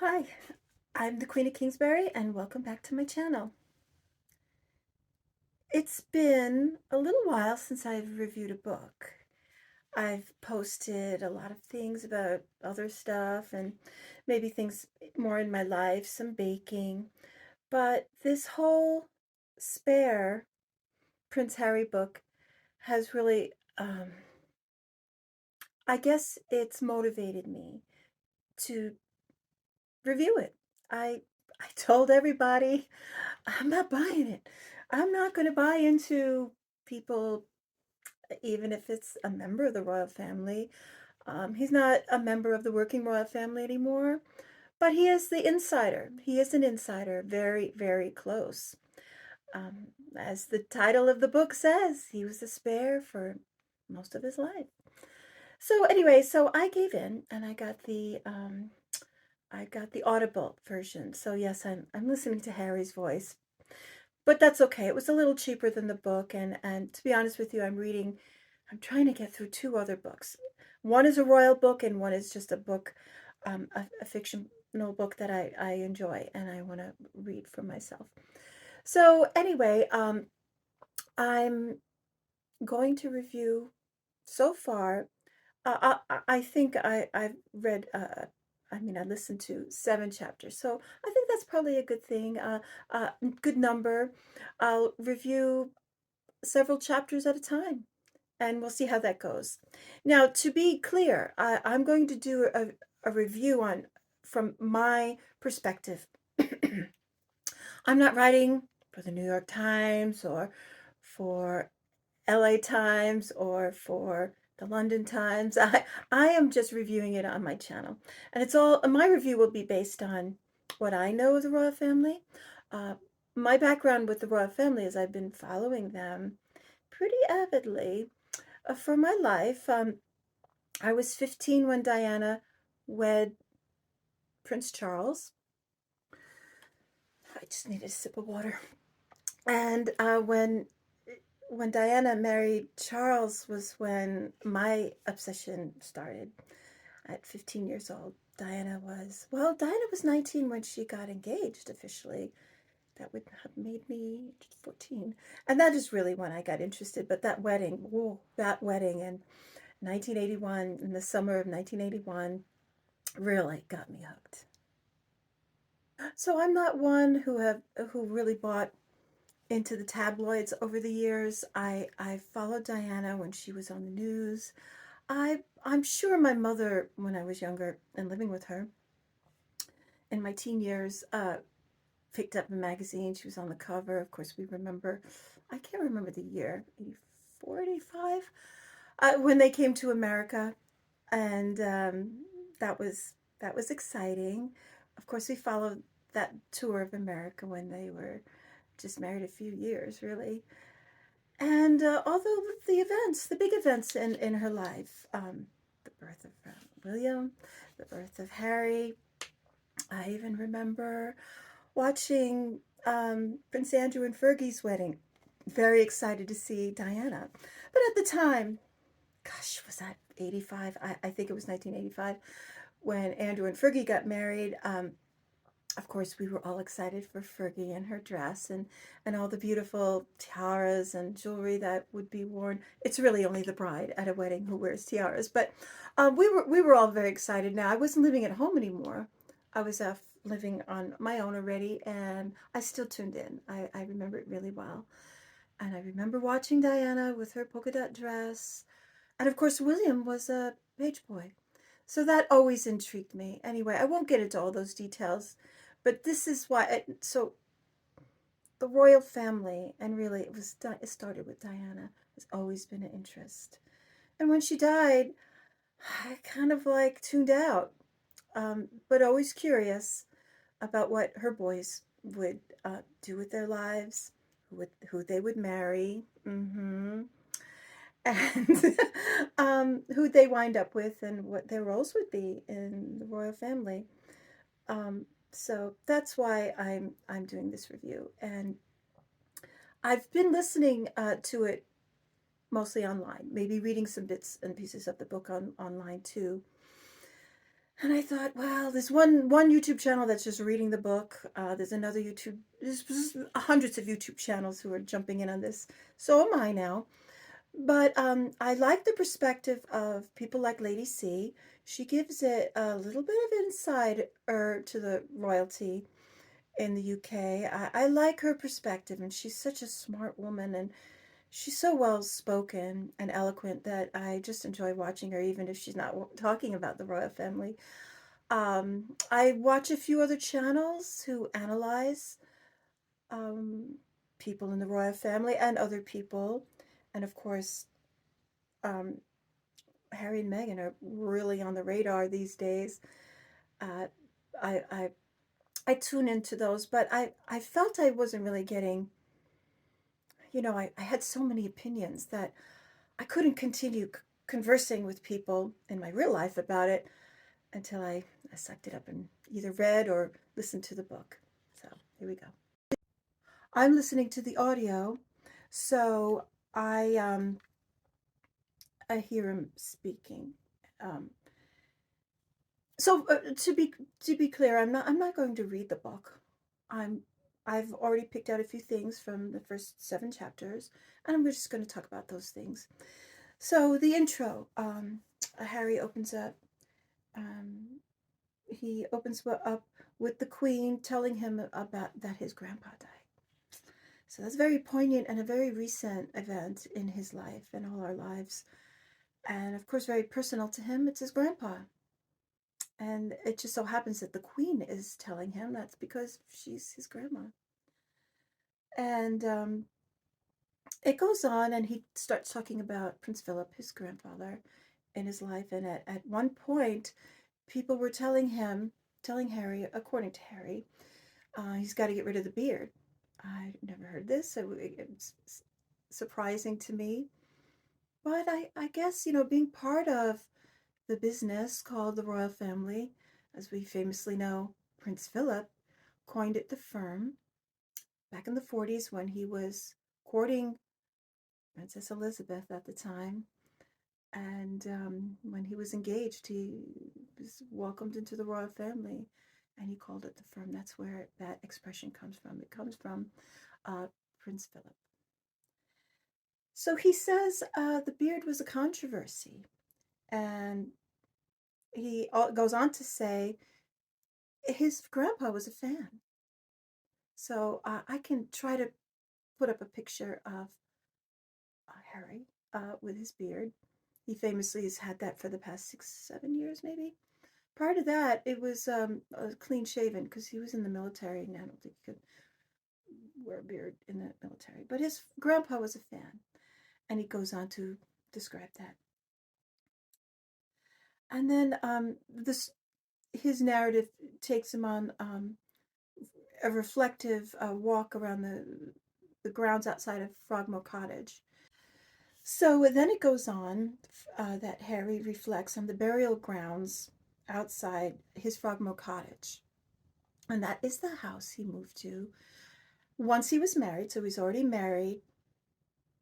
Hi, I'm the Queen of Kingsbury and welcome back to my channel. It's been a little while since I've reviewed a book. I've posted a lot of things about other stuff and maybe things more in my life, some baking, but this whole spare Prince Harry book has really, I guess it's motivated me to review it. I I told everybody I'm not buying it. I'm not going to buy into people, even if it's a member of the royal family. He's not a member of the working royal family anymore, but he is the insider. He is an insider, very, very close. Um, as the title of the book says, he was a spare for most of his life. So anyway, so I gave in and I got the Audible version. So yes, I'm listening to Harry's voice. But that's okay. It was a little cheaper than the book, and to be honest with you, I'm trying to get through two other books. One is a royal book, and one is just a book, a fictional book that I enjoy and I want to read for myself. So anyway, I'm going to review so far. I think I've read. I listened to 7 chapters, so I think that's probably a good thing. Good number. I'll review several chapters at a time, and we'll see how that goes. Now, to be clear, I'm going to do a review on from my perspective. I'm not writing for the New York Times or for LA Times or for the London Times. I am just reviewing it on my channel. And it's all, my review will be based on what I know of the royal family. Uh, my background with the royal family is I've been following them pretty avidly for my life. I was 15 when Diana wed Prince Charles. I just needed a sip of water. And when Diana married Charles was when my obsession started at 15 years old. Diana was 19 when she got engaged officially. That would have made me 14. And that is really when I got interested. But that wedding, whoa, that wedding in 1981, in the summer of 1981, really got me hooked. So I'm not one who really bought into the tabloids over the years. I followed Diana when she was on the news. I'm sure my mother, when I was younger and living with her in my teen years, picked up a magazine. She was on the cover. Of course, we remember. I can't remember the year, 84, 85, when they came to America, and that was exciting. Of course, we followed that tour of America when they were just married a few years, really. And although the big events in her life, the birth of William, the birth of Harry, I even remember watching Prince Andrew and Fergie's wedding. Very excited to see Diana. But at the time, gosh, was that 85? I think it was 1985 when Andrew and Fergie got married. Of course, we were all excited for Fergie and her dress and all the beautiful tiaras and jewelry that would be worn. It's really only the bride at a wedding who wears tiaras, but we were all very excited. Now I wasn't living at home anymore. I was living on my own already, and I still tuned in. I remember it really well, and I remember watching Diana with her polka dot dress, and of course William was a page boy. So that always intrigued me. Anyway, I won't get into all those details, but this is why. So the royal family, and really it started with Diana, has always been an interest. And when she died, I kind of like tuned out, but always curious about what her boys would do with their lives, who they would marry. And who they wind up with and what their roles would be in the royal family. So that's why I'm doing this review, and I've been listening to it mostly online, maybe reading some bits and pieces of the book online too. And I thought, well, there's one YouTube channel that's just reading the book. There's another YouTube. There's hundreds of YouTube channels who are jumping in on this. So am I now. But I like the perspective of people like Lady C. She gives it a little bit of insight to the royalty in the UK. I like her perspective, and she's such a smart woman, and she's so well spoken and eloquent that I just enjoy watching her, even if she's not talking about the royal family. I watch a few other channels who analyze um, people in the royal family and other people, and of course, um, Harry and Meghan are really on the radar these days. Uh, I, I I tune into those, but I felt I wasn't really getting, I had so many opinions that I couldn't continue conversing with people in my real life about it until I sucked it up and either read or listened to the book. So here we go. I'm listening to the audio, so I I hear him speaking. Um, so to be clear, I'm not going to read the book. I'm I've already picked out a few things from the first 7 chapters, and I'm just going to talk about those things. So the intro, Harry opens up. Um, he opens up with the Queen telling him about that his grandpa died. So that's very poignant and a very recent event in his life and all our lives, and of course very personal to him. It's his grandpa. And it just so happens that the Queen is telling him that's because she's his grandma. And it goes on, and he starts talking about Prince Philip, his grandfather, in his life. And at one point, people were telling Harry, according to Harry, he's got to get rid of the beard. I never heard this, so it's surprising to me. But I guess, being part of the business called the royal family, as we famously know, Prince Philip coined it the firm back in the 40s when he was courting Princess Elizabeth at the time. And when he was engaged, he was welcomed into the royal family and he called it the firm. That's where that expression comes from. It comes from uh, Prince Philip. So he says the beard was a controversy. And he goes on to say his grandpa was a fan. So I can try to put up a picture of Harry with his beard. He famously has had that for the past 6, 7 years, maybe. Prior to that, it was clean shaven because he was in the military, and I don't think he could wear a beard in the military. But his grandpa was a fan, and he goes on to describe that. And then this his narrative takes him on a reflective walk around the grounds outside of Frogmore Cottage. So then it goes on that Harry reflects on the burial grounds outside his Frogmore Cottage. And that is the house he moved to once he was married. So he's already married.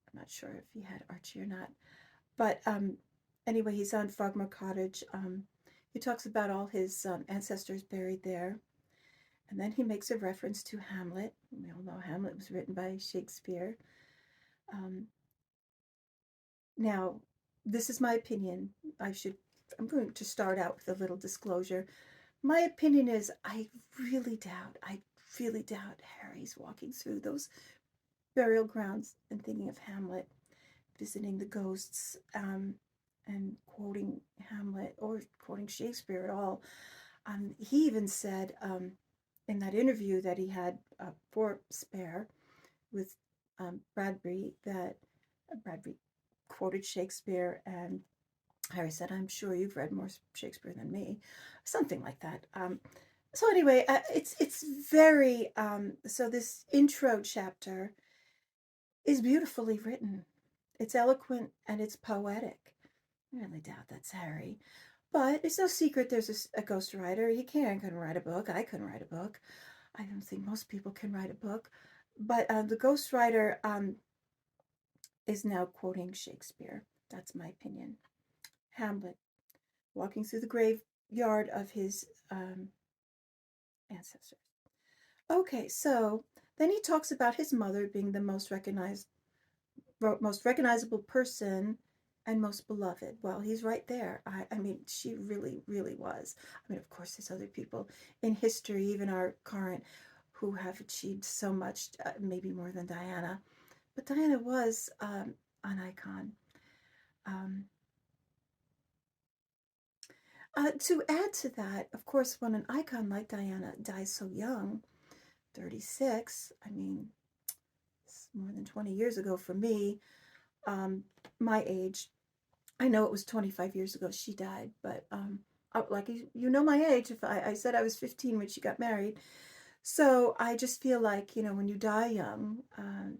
I'm not sure if he had Archie or not. But anyway, he's on Frogmore Cottage. He talks about all his ancestors buried there. And then he makes a reference to Hamlet. We all know Hamlet was written by Shakespeare. Um, Now, this is my opinion. I'm going to start out with a little disclosure. My opinion is I really doubt Harry's walking through those burial grounds and thinking of Hamlet, visiting the ghosts, and quoting Hamlet or quoting Shakespeare at all. He even said in that interview that he had for Spare with Bradbury that Bradbury quoted Shakespeare, and Harry said, "I'm sure you've read more Shakespeare than me," something like that. So anyway, it's very so this intro chapter is beautifully written. It's eloquent and it's poetic. I really doubt that's Harry, but it's no secret there's a ghostwriter. He couldn't write a book. I couldn't write a book. I don't think most people can write a book, but the ghostwriter is now quoting Shakespeare. That's my opinion. Hamlet, walking through the grave yard of his ancestors. Okay, so then he talks about his mother being the most recognizable person and most beloved. Well, he's right there. I mean, she really, really was. I mean, of course, there's other people in history, even our current, who have achieved so much, maybe more than Diana. But Diana was an icon. Um, to add to that, of course, when an icon like Diana dies so young, 36, I mean, it's more than 20 years ago for me, my age. I know it was 25 years ago she died, but like you know my age. If I said I was 15 when she got married, so I just feel like, when you die young,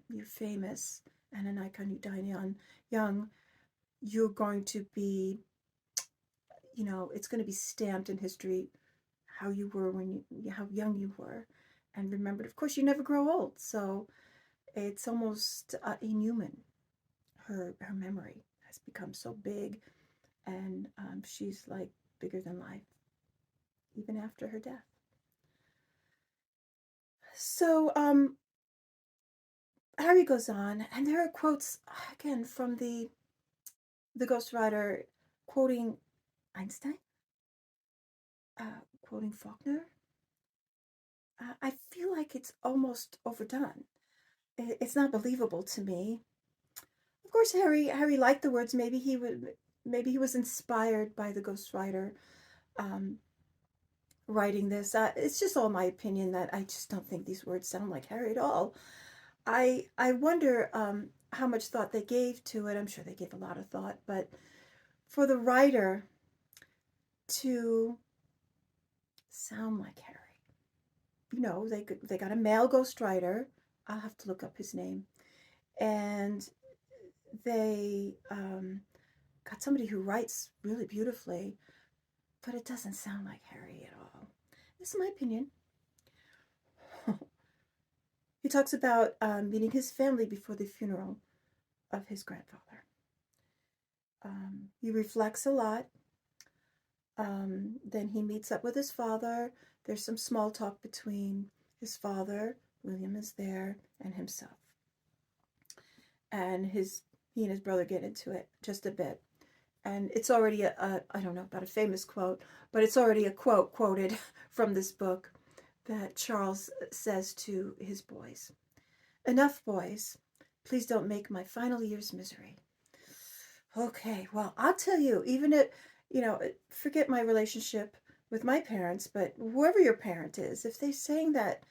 you're famous and an icon. You die young, you're going to be, it's going to be stamped in history how you were how young you were, and remembered. Of course, you never grow old, so it's almost inhuman. Her memory has become so big, and she's like bigger than life, even after her death. So Harry goes on, and there are quotes again from the ghostwriter, quoting Einstein, quoting Faulkner. I feel like it's almost overdone. It's not believable to me. Of course, Harry liked the words. Maybe he was inspired by the ghostwriter um, writing this. It's just all my opinion that I just don't think these words sound like Harry at all. I wonder how much thought they gave to it. I'm sure they gave a lot of thought, but for the writer to sound like Harry, they got a male ghostwriter. I'll have to look up his name, and they got somebody who writes really beautifully, but it doesn't sound like Harry at all. This is my opinion. He talks about meeting his family before the funeral of his grandfather. He reflects a lot. Then he meets up with his father. There's some small talk between his father, William is there, and himself. And he and his brother get into it just a bit. And it's already I don't know about a famous quote, but it's already a quote quoted from this book that Charles says to his boys. Enough, boys. Please don't make my final years misery. Okay, well, I'll tell you, even if, forget my relationship with my parents, but whoever your parent is, if they're saying that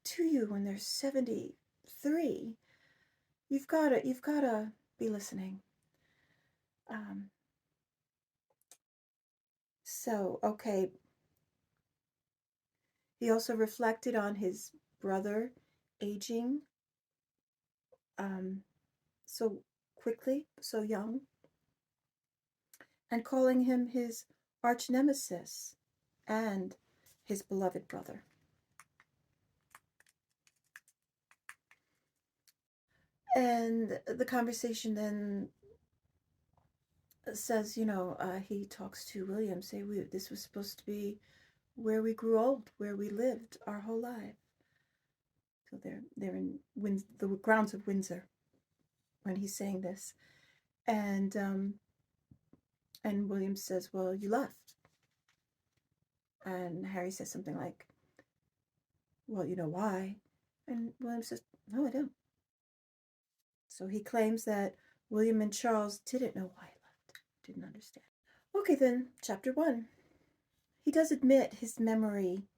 to you when they're 73, you've got to be listening. Okay. He also reflected on his brother aging so quickly, so young, and calling him his arch nemesis and his beloved brother. And the conversation then says, he talks to William, say, this was supposed to be where we grew old, where we lived our whole life. So they're in the grounds of Windsor when he's saying this, and William says, "Well, you left," and Harry says something like, "Well, you know why?" And William says, "No, I don't." So he claims that William and Charles didn't know why he left, didn't understand. Okay, then, chapter 1. He does admit his memory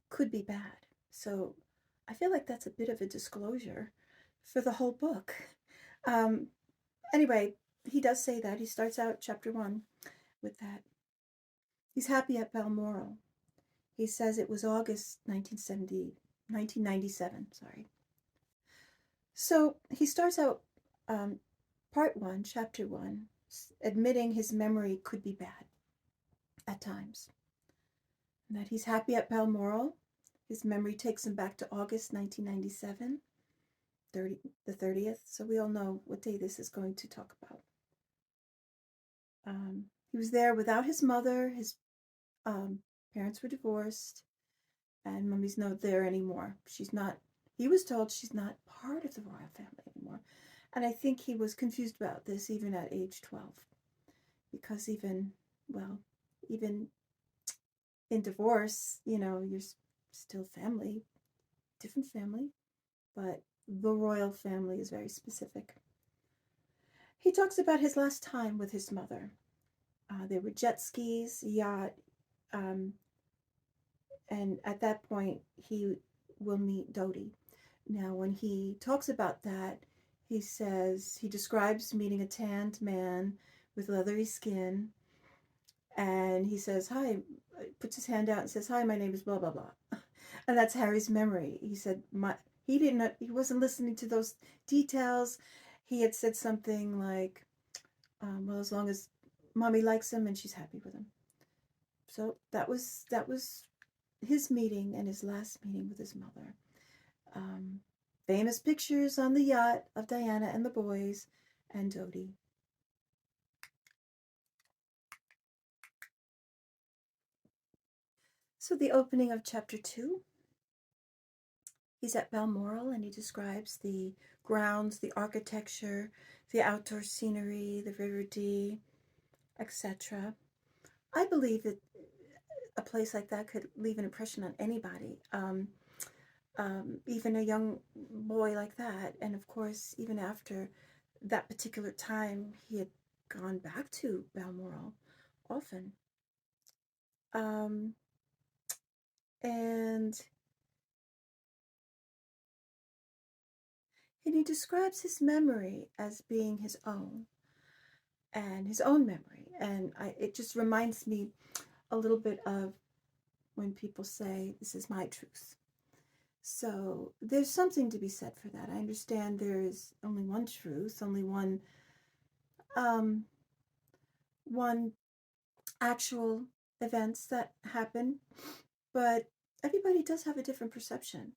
could be bad. So I feel like that's a bit of a disclosure for the whole book. Anyway, he does say that. He starts out chapter 1 with that. He's happy at Balmoral. He says it was August 1997, sorry. So he starts out part 1, chapter 1, admitting his memory could be bad at times. And that he's happy at Balmoral. His memory takes him back to August 1997, the 30th. So we all know what day this is going to talk about. He was there without his mother, his Parents were divorced, and Mummy's not there anymore. She's not, he was told she's not part of the royal family anymore. And I think he was confused about this even at age 12. Because even, well, even in divorce, you're still family, different family, but the royal family is very specific. He talks about his last time with his mother. There were jet skis, yacht, um, and at that point, he will meet Dodie. Now, when he talks about that, he says he describes meeting a tanned man with leathery skin, and he says, "Hi," puts his hand out and says, "Hi, my name is blah blah blah," and that's Harry's memory. He said, he wasn't listening to those details. He had said something like, "Well, as long as Mommy likes him and she's happy with him." So that was his meeting and his last meeting with his mother. Um, Famous pictures on the yacht of Diana and the boys and Dodie. So the opening of chapter 2, he's at Balmoral and he describes the grounds, the architecture, the outdoor scenery, the River Dee, etc. I believe that a place like that could leave an impression on anybody, even a young boy like that. And of course, even after that particular time, he had gone back to Balmoral often. Um, and he describes his memory as being his own and his own memory. And it just reminds me a little bit of when people say, "This is my truth." So there's something to be said for that. I understand there is only one truth, only um, one actual events that happen, but everybody does have a different perception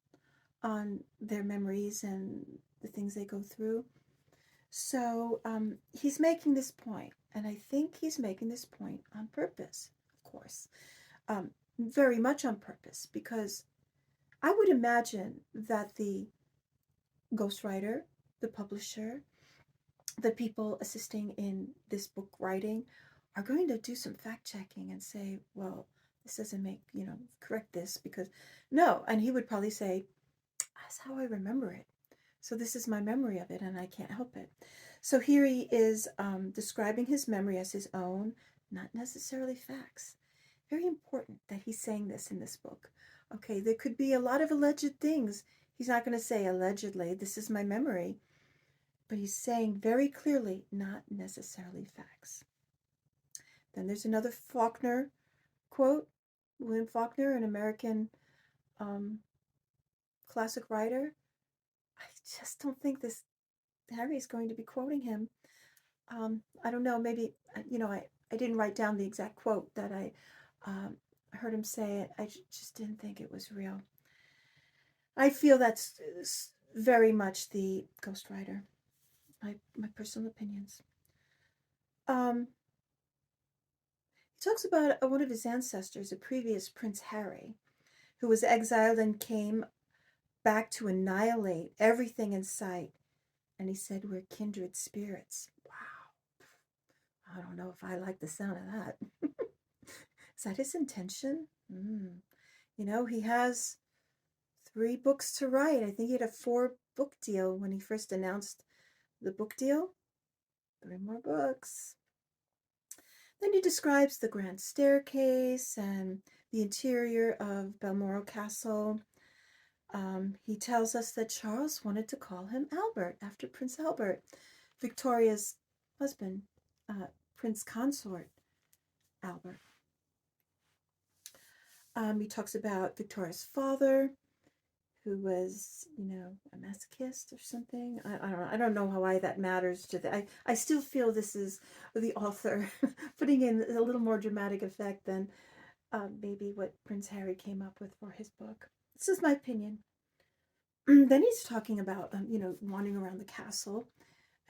on their memories and the things they go through. So he's making this point, and I think he's making this point on purpose, of course, very much on purpose, because I would imagine that the ghostwriter, the publisher, the people assisting in this book writing are going to do some fact checking and say, well, this doesn't make, correct this because no. And he would probably say, that's how I remember it. So this is my memory of it and I can't help it. So here he is describing his memory as his own, not necessarily facts. Very important that he's saying this in this book. Okay, there could be a lot of alleged things. He's not going to say allegedly, this is my memory. But he's saying very clearly, not necessarily facts. Then there's another Faulkner quote. William Faulkner, an American classic writer. I just don't think this Harry is going to be quoting him. I don't know, maybe, I didn't write down the exact quote that I heard him say. I just didn't think it was real. I feel that's very much the ghostwriter. My personal opinions. He talks about one of his ancestors, a previous Prince Harry, who was exiled and came back to annihilate everything in sight. And he said, "We're kindred spirits." Wow. I don't know if I like the sound of that. Is that his intention? He has 3 books to write. I think he had a 4-book deal when he first announced the book deal. 3 more books. Then he describes the grand staircase and the interior of Balmoral Castle. He tells us that Charles wanted to call him Albert after Prince Albert, Victoria's husband, Prince Consort Albert. He talks about Victoria's father, who was, a masochist or something. I don't know why that matters to I still feel this is the author putting in a little more dramatic effect than maybe what Prince Harry came up with for his book. This is my opinion. Then he's talking about, wandering around the castle,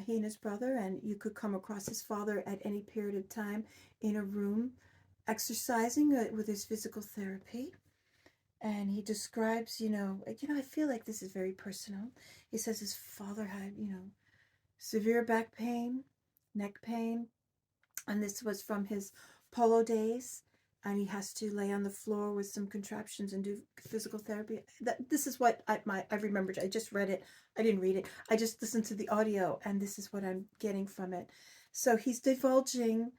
he and his brother, and you could come across his father at any period of time in a room exercising with his physical therapy. And he describes, I feel like this is very personal. He says his father had, severe back pain, neck pain, and this was from his polo days. And he has to lay on the floor with some contraptions and do physical therapy. This is what I remembered. I just read it. I didn't read it. I just listened to the audio, and this is what I'm getting from it. So he's divulging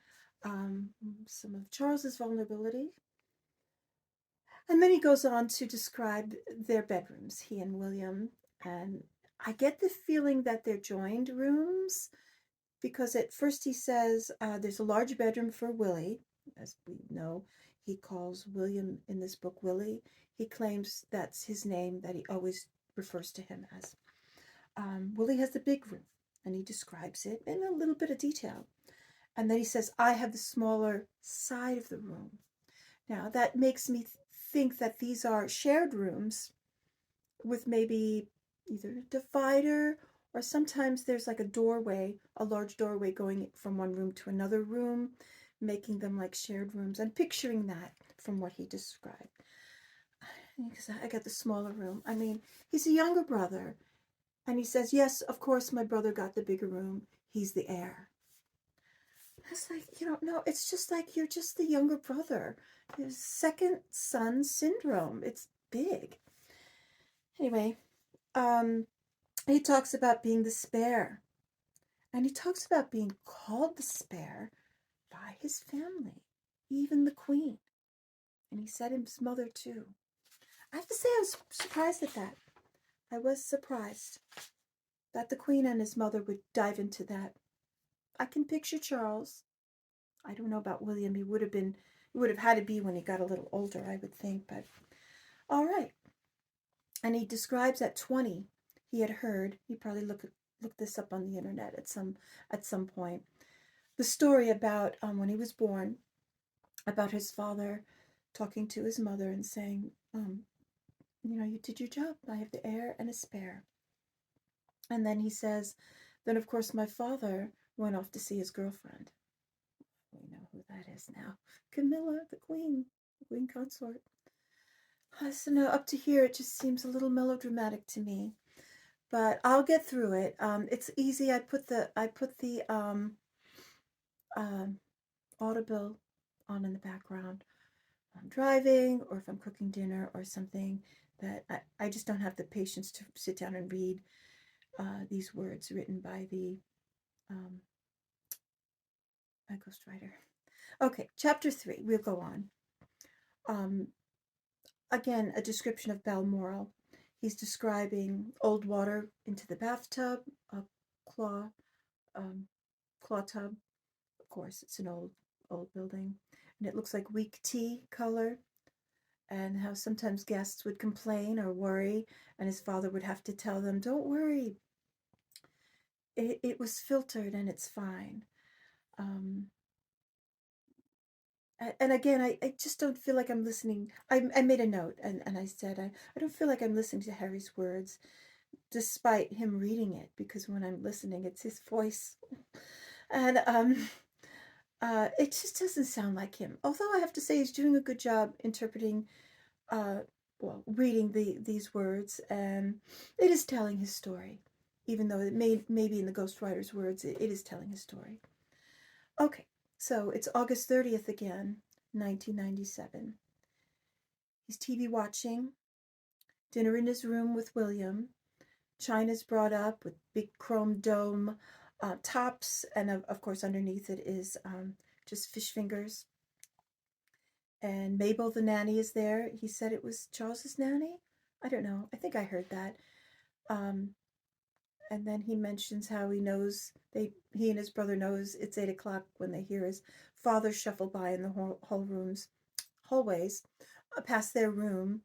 some of Charles's vulnerability, and then he goes on to describe their bedrooms, he and William. And I get the feeling that they're joined rooms, because at first he says there's a large bedroom for Willie. As we know, he calls William in this book Willie. He claims that's his name that he always refers to him as. Willie has the big room, and he describes it in a little bit of detail. And then he says, I have the smaller side of the room. Now, that makes me think that these are shared rooms with maybe either a divider, or sometimes there's like a large doorway going from one room to another room, making them like shared rooms. I'm picturing that from what he described. Because I got the smaller room. I mean, he's a younger brother. And he says, yes, of course, my brother got the bigger room. He's the heir. It's like, no, it's just like you're just the younger brother. There's second son syndrome. It's big. Anyway, he talks about being the spare. And he talks about being called the spare by his family, even the queen. And he said his mother too. I have to say I was surprised at that. I was surprised that the queen and his mother would dive into that. I can picture Charles. I don't know about William. He would have had to be when he got a little older, I would think, but all right. And he describes at 20, he had heard, he probably looked this up on the internet at some point, the story about when he was born, about his father talking to his mother and saying, you did your job. I have the heir and a spare. And then he says, then of course my father went off to see his girlfriend. We know who that is now. Camilla, the queen consort. So now up to here, it just seems a little melodramatic to me, but I'll get through it. It's easy. I put the Audible on in the background. If I'm driving, or if I'm cooking dinner or something, that I just don't have the patience to sit down and read these words written by the ghostwriter. Okay, chapter 3. We'll go on. Again, a description of Balmoral. He's describing old water into the bathtub, a claw tub. Of course, it's an old building, and it looks like weak tea color. And how sometimes guests would complain or worry, and his father would have to tell them, "Don't worry. It was filtered and it's fine." And again, I just don't feel like I'm listening. I made a note, and I said, I don't feel like I'm listening to Harry's words, despite him reading it, because when I'm listening, it's his voice. And it just doesn't sound like him. Although I have to say he's doing a good job interpreting, reading these words, and it is telling his story. Even though it may be in the ghostwriter's words, it is telling his story. Okay. So it's August 30th again, 1997. He's TV watching, dinner in his room with William. China's brought up with big chrome dome tops, and of course underneath it is just fish fingers. And Mabel, the nanny, is there. He said it was Charles's nanny. I don't know. I think I heard that. And then he mentions how he and his brother knows it's 8 o'clock when they hear his father shuffle by in the hallways, past their room,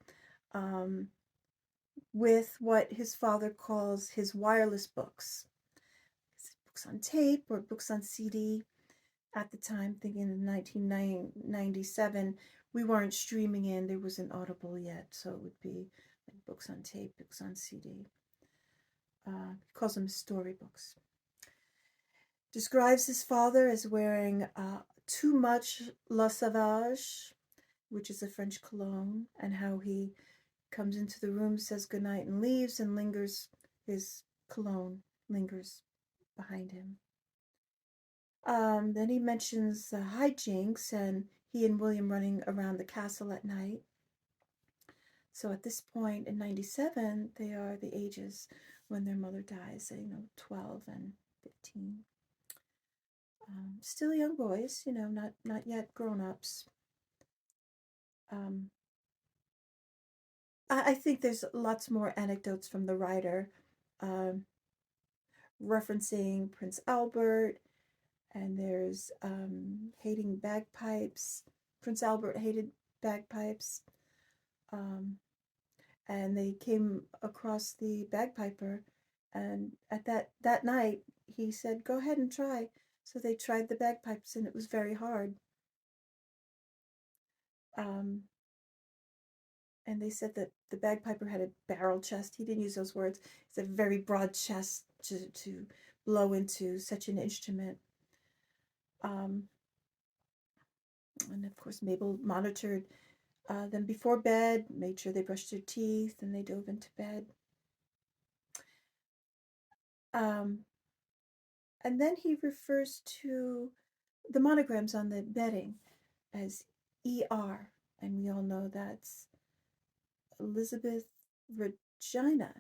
with what his father calls his wireless books. Books on tape or books on CD. At the time, thinking in 1997, we weren't streaming in. There wasn't Audible yet, so it would be like books on tape, books on CD. He calls them storybooks. Describes his father as wearing Too Much La Sauvage, which is a French cologne, and how he comes into the room, says goodnight, and leaves, and lingers. His cologne lingers behind him. Then he mentions hijinks and he and William running around the castle at night. So at this point in 97, they are the ages when their mother dies, 12 and 15. Still young boys, not yet grown ups. Um, I think there's lots more anecdotes from the writer, um, referencing Prince Albert, and there's hating bagpipes. Prince Albert hated bagpipes, um, and they came across the bagpiper, and at that night he said, "Go ahead and try." So they tried the bagpipes, and it was very hard. Um, and they said that the bagpiper had a barrel chest. He didn't use those words. It's a very broad chest to blow into such an instrument. Um, and of course, Mabel monitored them before bed, made sure they brushed their teeth, and they dove into bed. Um, and then he refers to the monograms on the bedding as ER, and we all know that's Elizabeth Regina.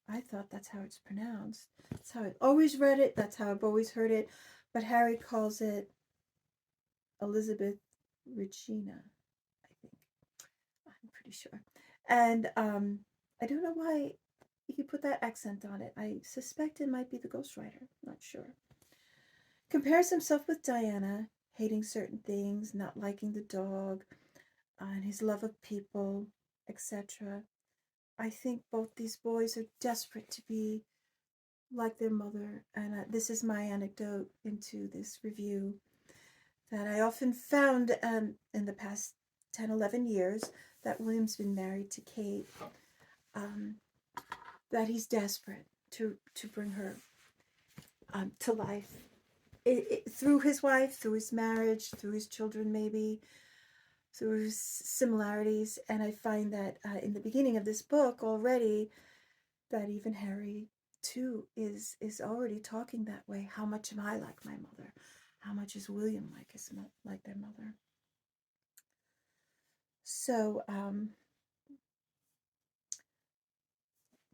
I thought that's how it's pronounced. That's how I've always read it. That's how I've always heard it. But Harry calls it Elizabeth Regina, I think. I'm pretty sure. And I don't know why he put that accent on it. I suspect it might be the ghostwriter. Not sure. Compares himself with Diana, hating certain things, not liking the dog, and his love of people, etc. I think both these boys are desperate to be like their mother, and this is my anecdote into this review that I often found in the past 10, 11 years that William's been married to Kate, um, that he's desperate to bring her to life. Through his wife, through his marriage, through his children, maybe, through his similarities. And I find that in the beginning of this book already, that even Harry too is already talking that way. How much am I like my mother? How much is William like their mother? So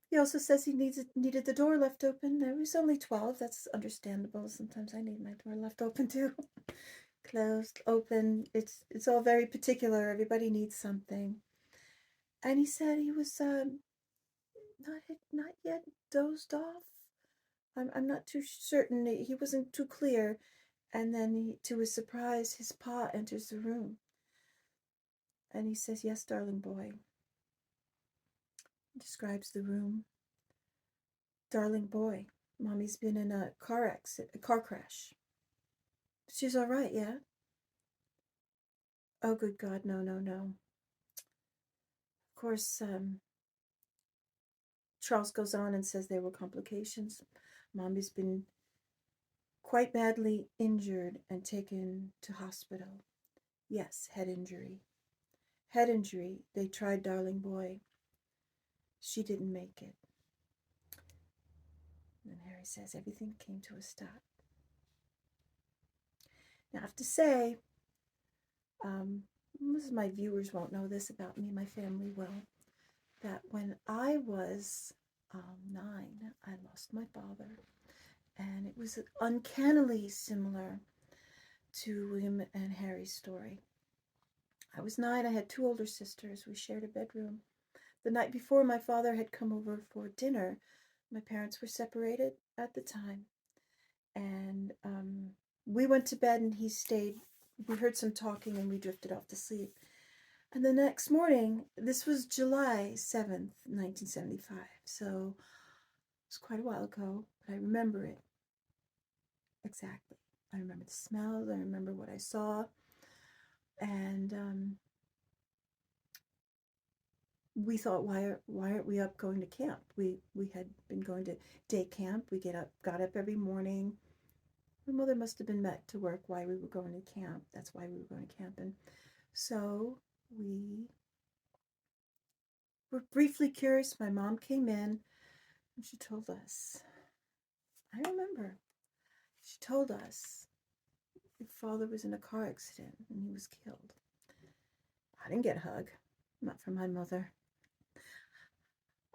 he also says he needed the door left open. He was only 12. That's understandable. Sometimes I need my door left open too. Closed, open. It's all very particular. Everybody needs something. And he said he was not yet dozed off. I'm not too certain. He wasn't too clear. And then to his surprise, his pa enters the room. And he says, "Yes, darling boy." He describes the room. "Darling boy, Mommy's been in a car crash." "She's all right, yeah?" "Oh, good God, no, no, no." Of course, Charles goes on and says there were complications. Mommy's been quite badly injured and taken to hospital. Yes, head injury. Head injury. They tried, darling boy. She didn't make it. And Harry says everything came to a stop. Now, I have to say, most of my viewers won't know this about me, my family will, that when I was 9, I lost my father. And it was uncannily similar to William and Harry's story. I was 9, I had 2 older sisters. We shared a bedroom. The night before, my father had come over for dinner. My parents were separated at the time. And we went to bed and he stayed. We heard some talking and we drifted off to sleep. And the next morning, this was July 7th, 1975. So it was quite a while ago, but I remember it exactly. I remember the smells. I remember what I saw. And we thought, why aren't we up going to camp? We had been going to day camp. We got up every morning. My mother must have been met to work while we were going to camp. That's why we were going to camp. And so we were briefly curious. My mom came in and she told us, I remember, she told us your father was in a car accident and he was killed. I didn't get a hug, not from my mother.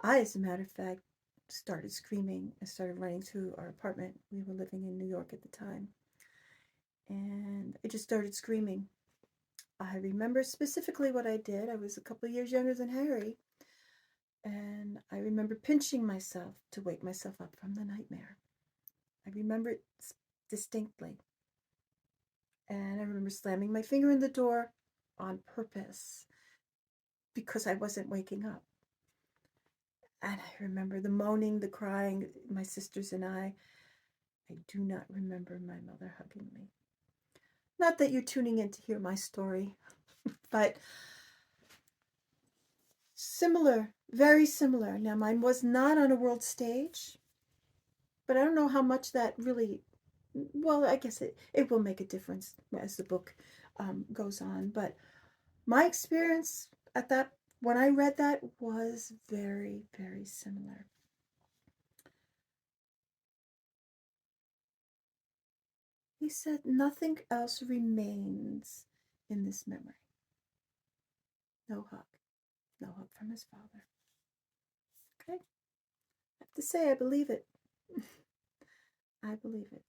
I, as a matter of fact, started screaming and started running to our apartment. We were living in New York at the time. And I just started screaming. I remember specifically what I did. I was a couple of years younger than Harry. And I remember pinching myself to wake myself up from the nightmare. I remember it distinctly. And I remember slamming my finger in the door on purpose because I wasn't waking up. And I remember the moaning, the crying, my sisters and I. I do not remember my mother hugging me. Not that you're tuning in to hear my story, but similar, very similar. Now, mine was not on a world stage, but I don't know how much that really, well, I guess it will make a difference as the book goes on. But my experience at that, when I read that, was very, very similar. He said, nothing else remains in this memory. No hug. No hug from his father. Okay? I have to say, I believe it. I believe it.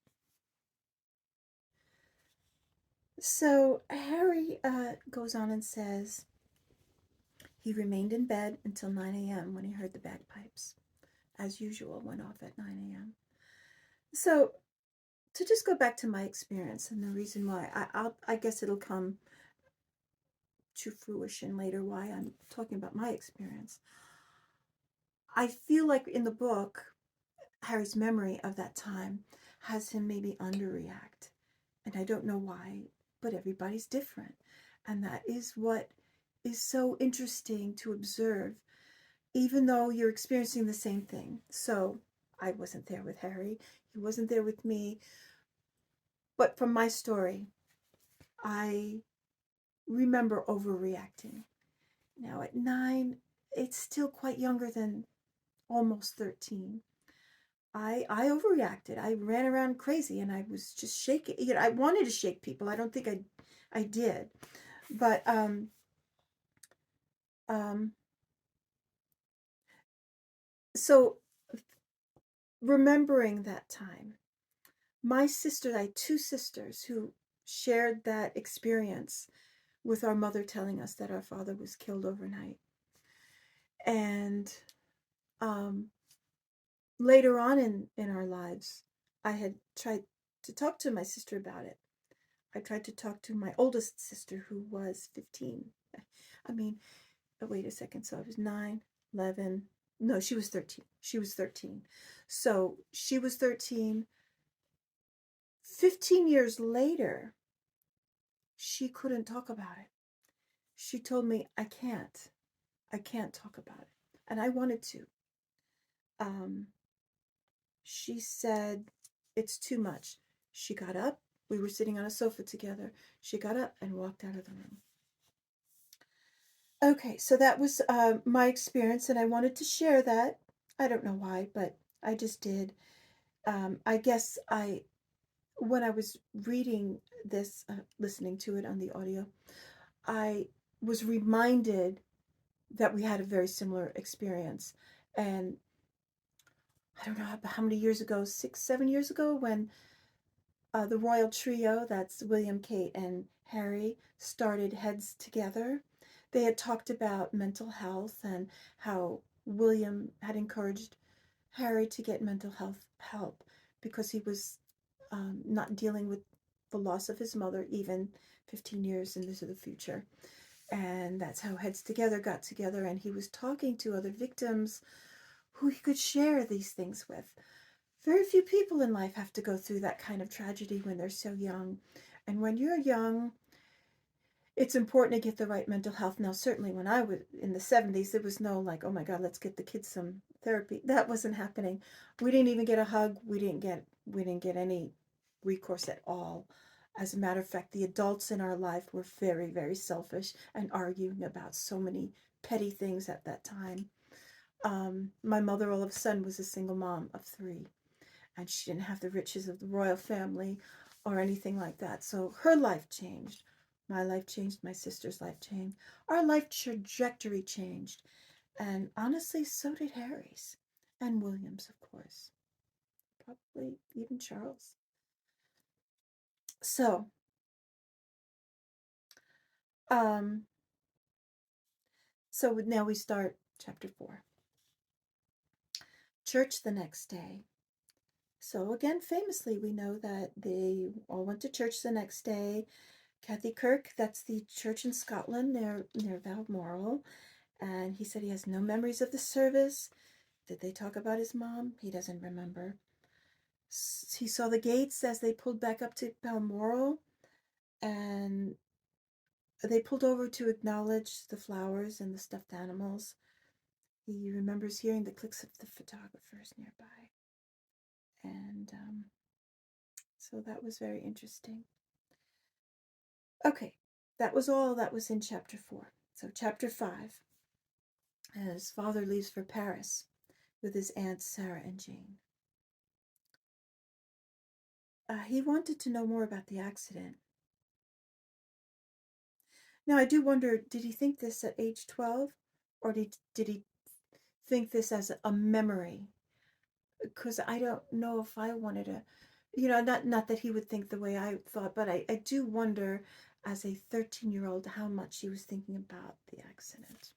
So Harry goes on and says he remained in bed until 9 a.m. when he heard the bagpipes. As usual, went off at 9 a.m. So to just go back to my experience and the reason why, I guess it'll come to fruition later why I'm talking about my experience. I feel like in the book, Harry's memory of that time has him maybe underreact. And I don't know why, but everybody's different. And that is what is so interesting to observe, even though you're experiencing the same thing. So I wasn't there with Harry. He wasn't there with me. But from my story, I remember overreacting. Now at 9, it's still quite younger than almost 13. I overreacted. I ran around crazy and I was just shaking. You know, I wanted to shake people. I don't think I did. But so remembering that time, my sister, I had 2 sisters who shared that experience with our mother telling us that our father was killed overnight. And later on in our lives, I had tried to talk to my sister about it. I tried to talk to my oldest sister who was 15. I mean, wait a second. So I was 9, 11. No, she was 13. She was 13. So she was 13. 15 years later, she couldn't talk about it. She told me, I can't talk about it. And I wanted to. She said, it's too much. She got up. We were sitting on a sofa together. She got up and walked out of the room. Okay, so that was my experience, and I wanted to share that. I don't know why, but I just did. I guess when I was reading this, listening to it on the audio, I was reminded that we had a very similar experience. And I don't know how many years ago, 6, 7 years ago, when the royal trio, that's William, Kate, and Harry, started Heads Together. They had talked about mental health and how William had encouraged Harry to get mental health help because he was not dealing with the loss of his mother even 15 years into the future. And that's how Heads Together got together, and he was talking to other victims who he could share these things with. Very few people in life have to go through that kind of tragedy when they're so young. And when you're young, it's important to get the right mental health. Now, certainly when I was in the 70s, there was no like, oh my God, let's get the kids some therapy. That wasn't happening. We didn't even get a hug. We didn't get any recourse at all. As a matter of fact, the adults in our life were very, very selfish and arguing about so many petty things at that time. My mother, all of a sudden, was a single mom of three, and she didn't have the riches of the royal family or anything like that. So her life changed. My life changed. My sister's life changed. Our life trajectory changed. And honestly, so did Harry's and William's, of course. Probably even Charles. So, um, so now we start chapter 4. Church the next day. So again, famously, we know that they all went to church the next day. Kathy Kirk, that's the church in Scotland near Balmoral, and he said he has no memories of the service. Did they talk about his mom? He doesn't remember. He saw the gates as they pulled back up to Balmoral, and they pulled over to acknowledge the flowers and the stuffed animals. He remembers hearing the clicks of the photographers nearby. And so that was very interesting. Okay, that was all that was in chapter 4. So, chapter 5, his father leaves for Paris with his aunts Sarah and Jane. He wanted to know more about the accident. Now, I do wonder, did he think this at age 12? Or did he think this as a memory? Because I don't know if I wanted to, not that he would think the way I thought, but I do wonder as a 13-year-old how much he was thinking about the accident.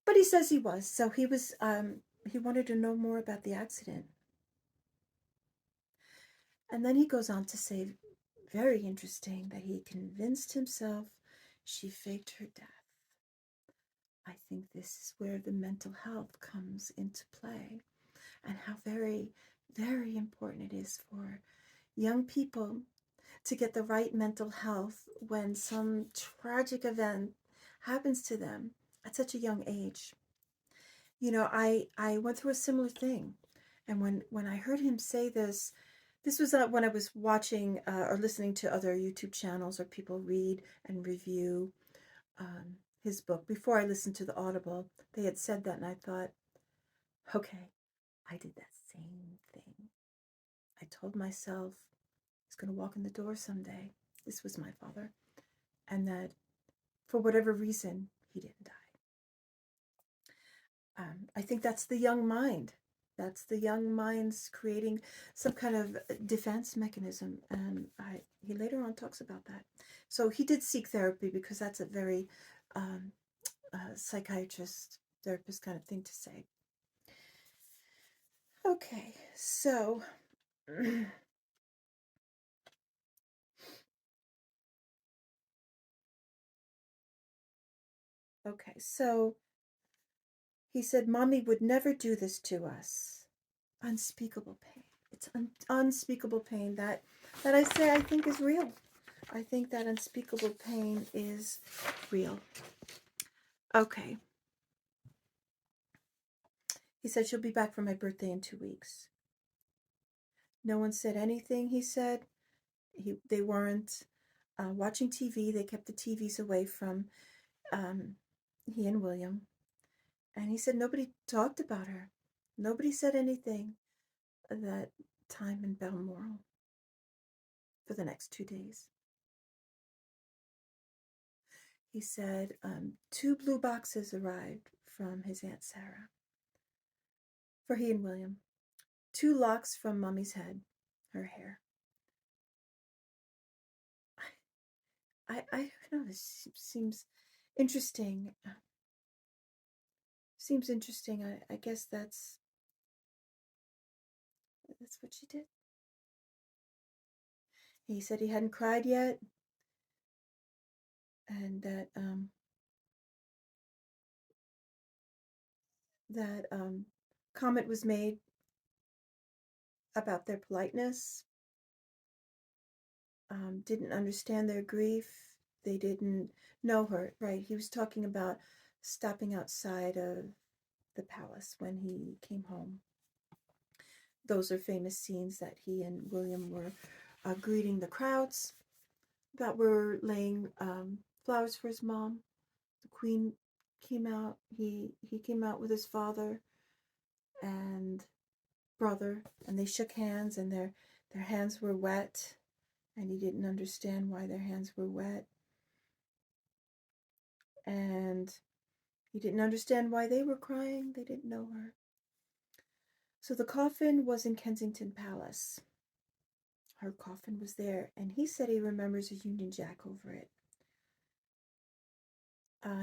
But he says he was, so he wanted to know more about the accident. And then he goes on to say, very interesting, that he convinced himself she faked her death. I think this is where the mental health comes into play, and how very, very important it is for young people to get the right mental health when some tragic event happens to them at such a young age. I went through a similar thing, and when I heard him say this was when I was watching or listening to other YouTube channels or people read and review his book before I listened to the Audible. They had said that, and I thought, okay, I did that same thing. I told myself he's going to walk in the door someday. This was my father, and that for whatever reason he didn't die. I think that's the young mind. That's the young mind's creating some kind of defense mechanism, and he later on talks about that. So he did seek therapy because that's a very psychiatrist, therapist kind of thing to say. Okay, so okay, so he said, "Mommy would never do this to us." Unspeakable pain. It's unspeakable pain that I say I think is real. I think that unspeakable pain is real. Okay. He said she'll be back for my birthday in 2 weeks. No one said anything, he said. They weren't watching TV. They kept the TVs away from he and William. And he said nobody talked about her. Nobody said anything that time in Balmoral for the next 2 days. He said 2 blue boxes arrived from his Aunt Sarah for he and William. 2 locks from Mummy's head, her hair. I don't know, this seems interesting. Seems interesting. I guess that's what she did. He said he hadn't cried yet, and that comment was made about their politeness. Didn't understand their grief. They didn't know her. Right? He was talking about stopping outside of the palace when he came home. those are famous scenes that he and William were greeting the crowds that were laying flowers for his mom. The Queen came out. He came out with his father and brother, and they shook hands, and their hands were wet, and he didn't understand why their hands were wet, and he didn't understand why they were crying. They didn't know her. So the coffin was in Kensington Palace. Her coffin was there, and he said he remembers a Union Jack over it.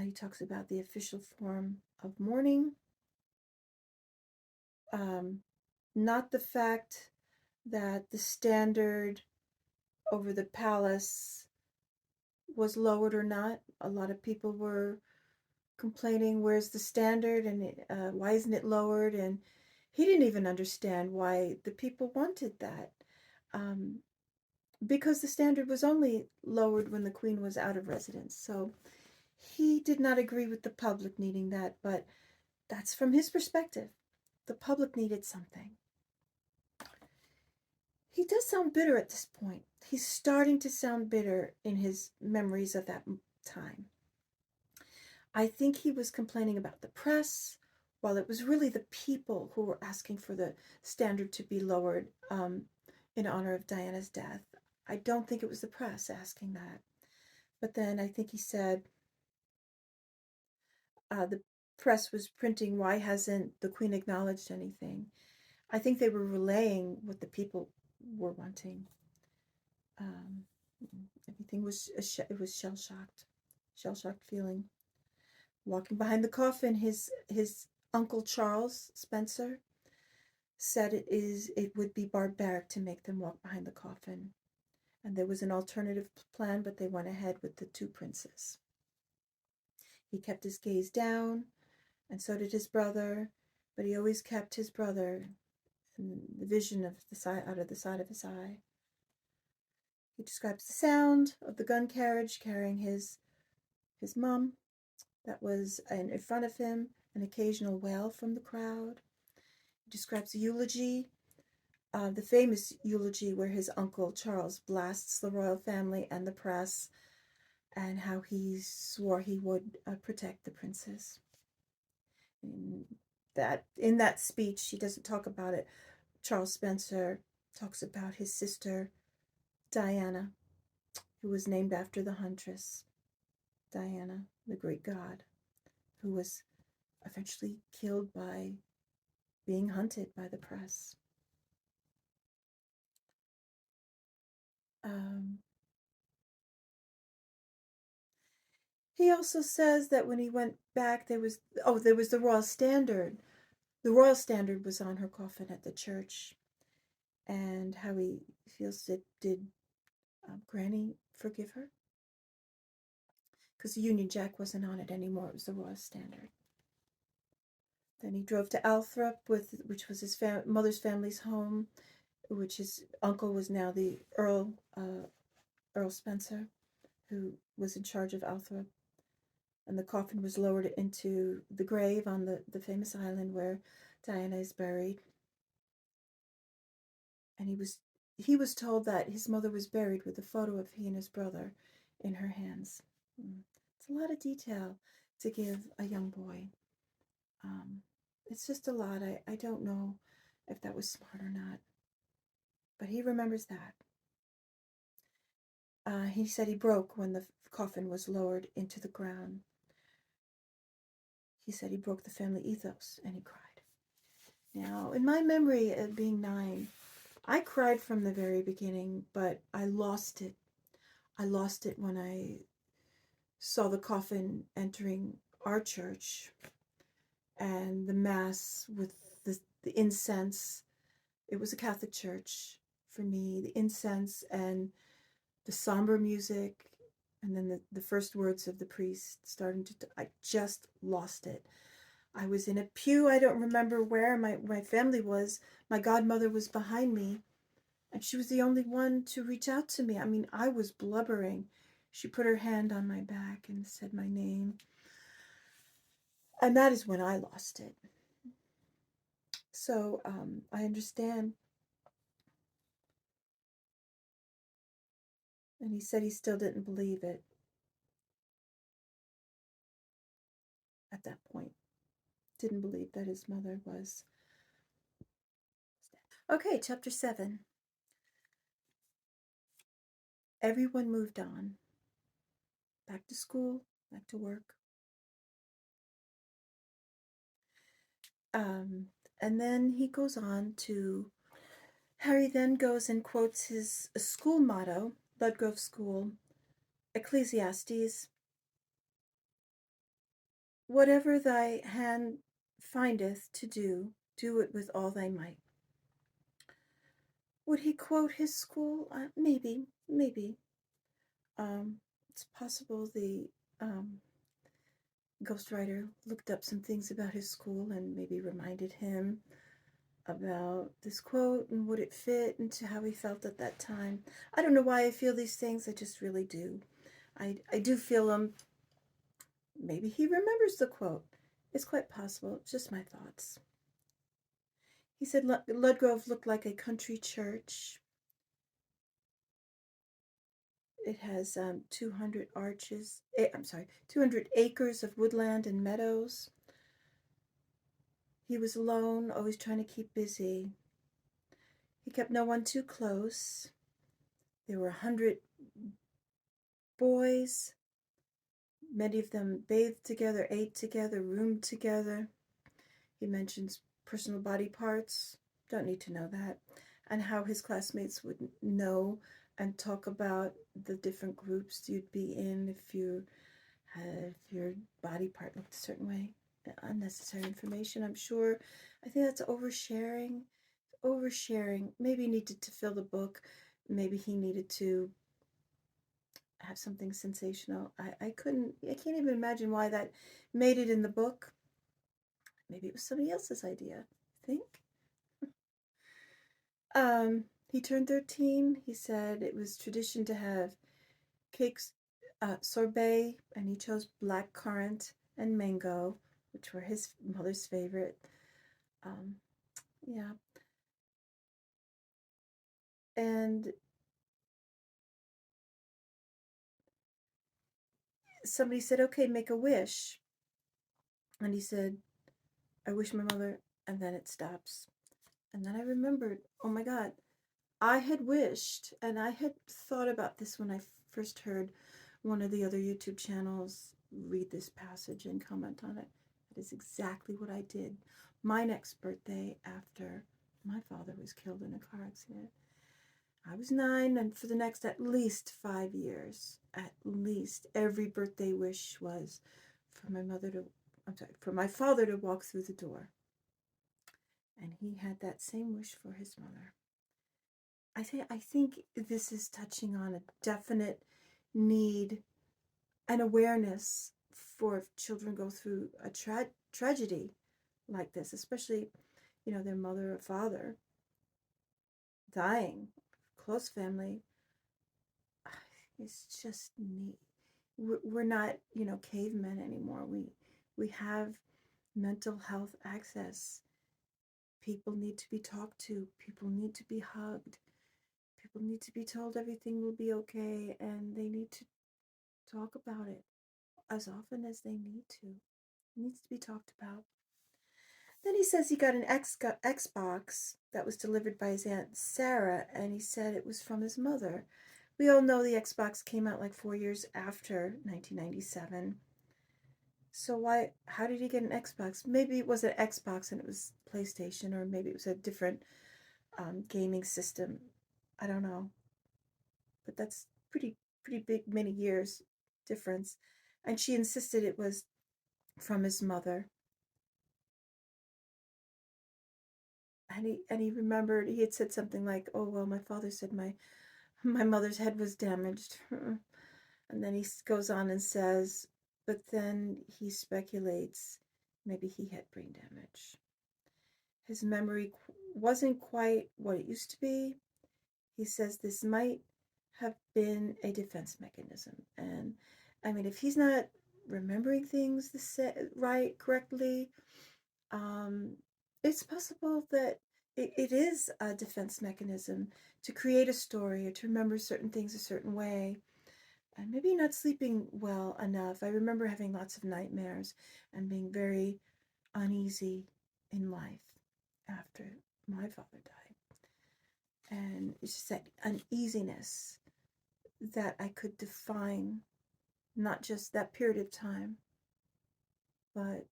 He talks about the official form of mourning, not the fact that the standard over the palace was lowered or not. A lot of people were complaining, where's the standard, and why isn't it lowered? And he didn't even understand why the people wanted that. Because the standard was only lowered when the Queen was out of residence. So he did not agree with the public needing that, but that's from his perspective. The public needed something. He does sound bitter at this point. He's starting to sound bitter in his memories of that time. I think he was complaining about the press, while it was really the people who were asking for the standard to be lowered in honor of Diana's death. I don't think it was the press asking that. But then I think he said the press was printing, why hasn't the Queen acknowledged anything? I think they were relaying what the people were wanting. Everything was, it was shell-shocked feeling. Walking behind the coffin, his uncle Charles Spencer said it would be barbaric to make them walk behind the coffin. And there was an alternative plan, but they went ahead with the two princes. He kept his gaze down, and so did his brother, but he always kept his brother in the vision of the side, out of the side of his eye. He describes the sound of the gun carriage carrying his mom that was in front of him, an occasional wail from the crowd. He describes the eulogy, the famous eulogy where his uncle Charles blasts the royal family and the press, and how he swore he would protect the princes. In that speech, he doesn't talk about it. Charles Spencer talks about his sister Diana, who was named after the huntress Diana, the Greek god, who was eventually killed by being hunted by the press. He also says that when he went back, there was the royal standard. The royal standard was on her coffin at the church, and how he feels that did Granny forgive her? Because the Union Jack wasn't on it anymore. It was the royal standard. Then he drove to Althorp, which was his mother's family's home, which his uncle was now the Earl Spencer, who was in charge of Althorp. And the coffin was lowered into the grave on the famous island where Diana is buried. And he was told that his mother was buried with a photo of he and his brother in her hands. It's a lot of detail to give a young boy. It's just a lot. I don't know if that was smart or not, but he remembers that. He said he broke when the coffin was lowered into the ground. He said he broke the family ethos, and he cried. Now, in my memory of being 9, I cried from the very beginning, but I lost it. I lost it when I saw the coffin entering our church and the mass with the incense. It was a Catholic church for me. The incense and the somber music, and then the first words of the priest starting to, I just lost it. I was in a pew. I don't remember where my family was. My godmother was behind me, and she was the only one to reach out to me. I mean, I was blubbering. She put her hand on my back and said my name. And that is when I lost it. So I understand. And he said he still didn't believe it at that point. Didn't believe that his mother was. Okay, chapter 7. Everyone moved on. Back to school, back to work. Um, and then he goes on to. Harry then goes and quotes his school motto, Ludgrove School, Ecclesiastes, "Whatever thy hand findeth to do, do it with all thy might." Would he quote his school? Maybe, maybe. It's possible the ghostwriter looked up some things about his school and maybe reminded him about this quote and would it fit into how he felt at that time. I don't know why I feel these things. I just really do. I do feel them. Maybe he remembers the quote. It's quite possible. It's just my thoughts. He said Ludgrove looked like a country church. It has 200 arches. 200 acres of woodland and meadows. He was alone, always trying to keep busy. He kept no one too close. There were 100 boys. Many of them bathed together, ate together, roomed together. He mentions personal body parts. Don't need to know that. And how his classmates would know and talk about the different groups you'd be in if your body part looked a certain way. Unnecessary information, I'm sure. I think that's oversharing. Oversharing. Maybe he needed to fill the book. Maybe he needed to have something sensational. I can't even imagine why that made it in the book. Maybe it was somebody else's idea. I think. He turned 13. He said it was tradition to have cakes, sorbet, and he chose black currant and mango, which were his mother's favorite. Um, yeah. And somebody said, okay, make a wish. And he said, I wish my mother, and then it stops. And then I remembered, oh my God, I had wished, and I had thought about this when I first heard one of the other YouTube channels read this passage and comment on it. That is exactly what I did. My next birthday after my father was killed in a car accident. I was 9, and for the next at least 5 years, at least, every birthday wish was for for my father to walk through the door. And he had that same wish for his mother. I think this is touching on a definite need and awareness for if children go through a tragedy like this, especially, their mother or father dying, close family. It's just neat. We're not, cavemen anymore. We have mental health access. People need to be talked to. People need to be hugged. People need to be told everything will be okay, and they need to talk about it as often as they need to. It needs to be talked about. Then he says he got an Xbox that was delivered by his Aunt Sarah, and he said it was from his mother. We all know the Xbox came out like 4 years after 1997. So how did he get an Xbox? Maybe it was an Xbox and it was PlayStation, or maybe it was a different gaming system. I don't know. But that's pretty big, many years difference. And she insisted it was from his mother. And he remembered he had said something like, "Oh well, my father said my mother's head was damaged," and then he goes on and says, "But then he speculates maybe he had brain damage. His memory wasn't quite what it used to be. He says this might have been a defense mechanism." And I mean, if he's not remembering things correctly, um, it's possible that it is a defense mechanism to create a story or to remember certain things a certain way. And maybe not sleeping well enough. I remember having lots of nightmares and being very uneasy in life after my father died. And it's just that uneasiness that I could define not just that period of time, but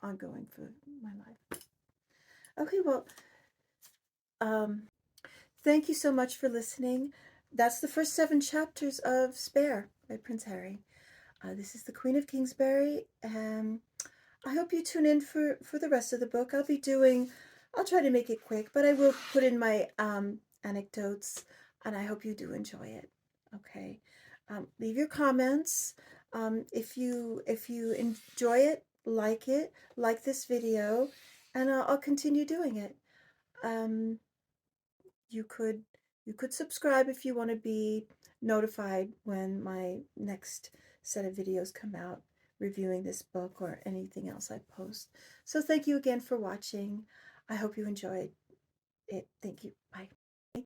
ongoing for my life. Okay, well, um, thank you so much for listening. That's the first 7 chapters of Spare by Prince Harry. This is the Queen of Kingsbury, and I hope you tune in for the rest of the book. I'll try to make it quick, but I will put in my anecdotes, and I hope you do enjoy it. Okay, leave your comments. If you enjoy it, like this video, and I'll continue doing it. Um, you could subscribe if you want to be notified when my next set of videos come out reviewing this book or anything else I post. So thank you again for watching. I hope you enjoyed it. Thank you. Bye.